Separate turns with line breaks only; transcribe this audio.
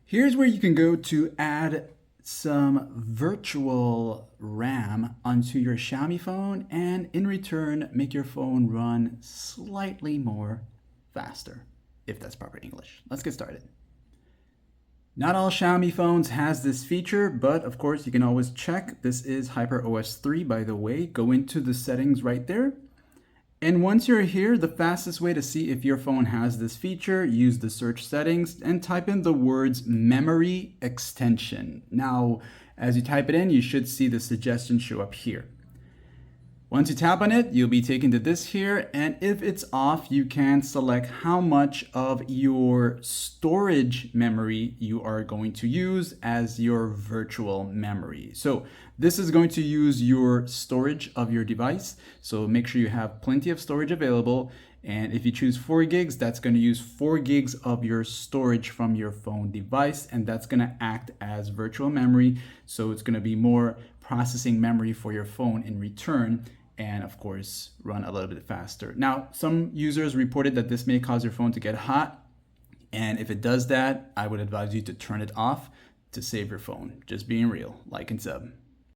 Here's where you can go to add some virtual RAM onto your Xiaomi phone and in return make your phone run slightly more faster, if that's proper English. Let's get started. Not all Xiaomi phones has this feature, but of course you can always check. This is Hyper OS 3, by the way. Go into the settings right there. And once you're here, the fastest way to see if your phone has this feature, use the search settings and type in the words memory extension. Now, as you type it in, you should see the suggestion show up here. Once you tap on it, you'll be taken to this here, and if it's off, you can select how much of your storage memory you are going to use as your virtual memory. So this is going to use your storage of your device, so make sure you have plenty of storage available. And if you choose 4 gigs, that's going to use 4 gigs of your storage from your phone device, and that's going to act as virtual memory. So it's going to be more processing memory for your phone in return, and of course run a little bit faster. Now, some users reported that this may cause your phone to get hot, and if it does that, I would advise you to turn it off to save your phone. Just being real. Like and sub.